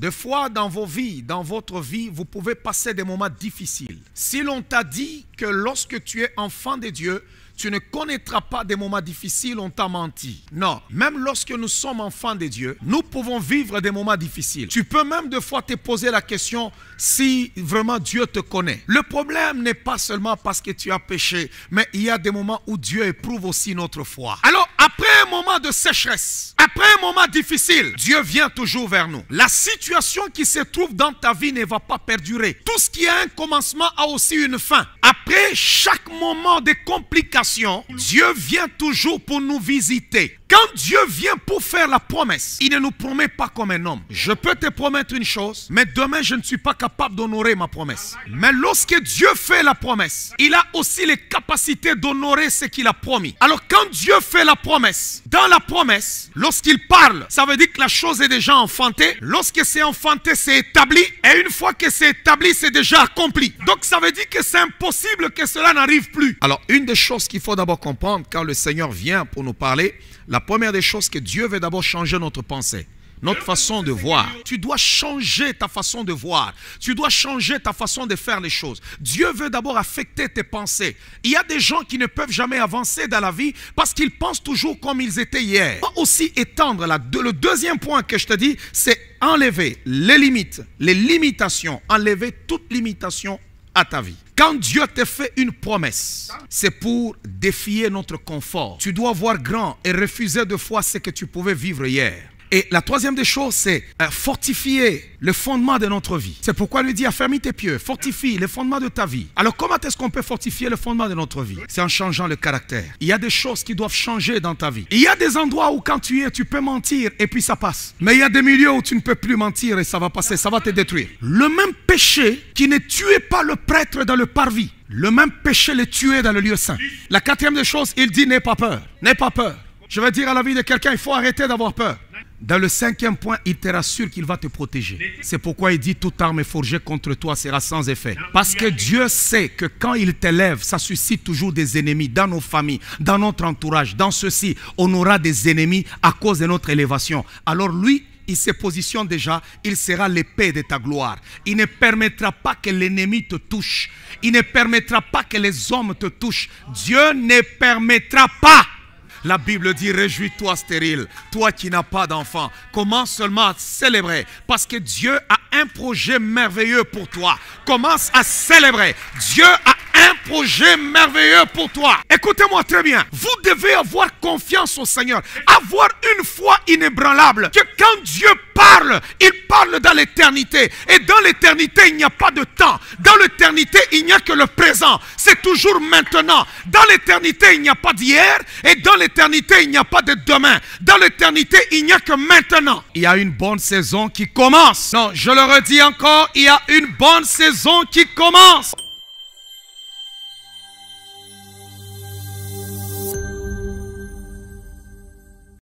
Des fois, dans vos vies, dans votre vie, vous pouvez passer des moments difficiles. Si l'on t'a dit que lorsque tu es enfant de Dieu, tu ne connaîtras pas des moments difficiles, on t'a menti. Non, même lorsque nous sommes enfants de Dieu, nous pouvons vivre des moments difficiles. Tu peux même des fois te poser la question si vraiment Dieu te connaît. Le problème n'est pas seulement parce que tu as péché, mais il y a des moments où Dieu éprouve aussi notre foi. Alors, après un moment de sécheresse, après un moment difficile, Dieu vient toujours vers nous. La situation qui se trouve dans ta vie ne va pas perdurer. Tout ce qui a un commencement a aussi une fin. Après chaque moment de complications, Dieu vient toujours pour nous visiter. Quand Dieu vient pour faire la promesse, il ne nous promet pas comme un homme. Je peux te promettre une chose, mais demain je ne suis pas capable d'honorer ma promesse. Mais lorsque Dieu fait la promesse, il a aussi les capacités d'honorer ce qu'il a promis. Alors quand Dieu fait la promesse, dans la promesse, lorsqu'il parle, ça veut dire que la chose est déjà enfantée. Lorsque c'est enfanté, c'est établi. Et une fois que c'est établi, c'est déjà accompli. Donc ça veut dire que c'est impossible que cela n'arrive plus. Alors une des choses qu'il faut d'abord comprendre quand le Seigneur vient pour nous parler, la première des choses que Dieu veut d'abord changer notre pensée, notre façon de voir. Tu dois changer ta façon de voir. Tu dois changer ta façon de faire les choses. Dieu veut d'abord affecter tes pensées. Il y a des gens qui ne peuvent jamais avancer dans la vie parce qu'ils pensent toujours comme ils étaient hier. On va aussi étendre le deuxième point que je te dis, c'est enlever les limites, les limitations, enlever toute limitation à ta vie. Quand Dieu te fait une promesse, c'est pour défier notre confort. Tu dois voir grand et refuser de fois ce que tu pouvais vivre hier. Et la troisième des choses, c'est fortifier le fondement de notre vie. C'est pourquoi il lui dit, affermis tes pieds, fortifie le fondement de ta vie. Alors comment est-ce qu'on peut fortifier le fondement de notre vie? C'est en changeant le caractère. Il y a des choses qui doivent changer dans ta vie. Il y a des endroits où quand tu es, tu peux mentir et puis ça passe. Mais il y a des milieux où tu ne peux plus mentir et ça va passer, ça va te détruire. Le même péché qui ne tuait pas le prêtre dans le parvis, le même péché le tuait dans le lieu saint. La quatrième des choses, il dit, n'aie pas peur. N'aie pas peur. Je vais dire à la vie de quelqu'un, il faut arrêter d'avoir peur. Dans le cinquième point, il te rassure qu'il va te protéger. C'est pourquoi il dit, toute arme forgée contre toi sera sans effet. Parce que Dieu sait que quand il t'élève, ça suscite toujours des ennemis dans nos familles, dans notre entourage. Dans ceci, on aura des ennemis à cause de notre élévation. Alors lui, il se positionne déjà, il sera l'épée de ta gloire. Il ne permettra pas que l'ennemi te touche. Il ne permettra pas que les hommes te touchent. Dieu ne permettra pas. La Bible dit, réjouis-toi stérile, toi qui n'as pas d'enfant. Commence seulement à célébrer parce que Dieu a un projet merveilleux pour toi. Commence à célébrer. Dieu a un projet merveilleux pour toi. Écoutez-moi très bien. Vous devez avoir confiance au Seigneur. Avoir une foi inébranlable. Que quand Dieu parle, il parle dans l'éternité. Et dans l'éternité, il n'y a pas de temps. Dans l'éternité, il n'y a que le présent. C'est toujours maintenant. Dans l'éternité, il n'y a pas d'hier. Et dans l'éternité, il n'y a pas de demain. Dans l'éternité, il n'y a que maintenant. Il y a une bonne saison qui commence. Non, je le redis encore, il y a une bonne saison qui commence.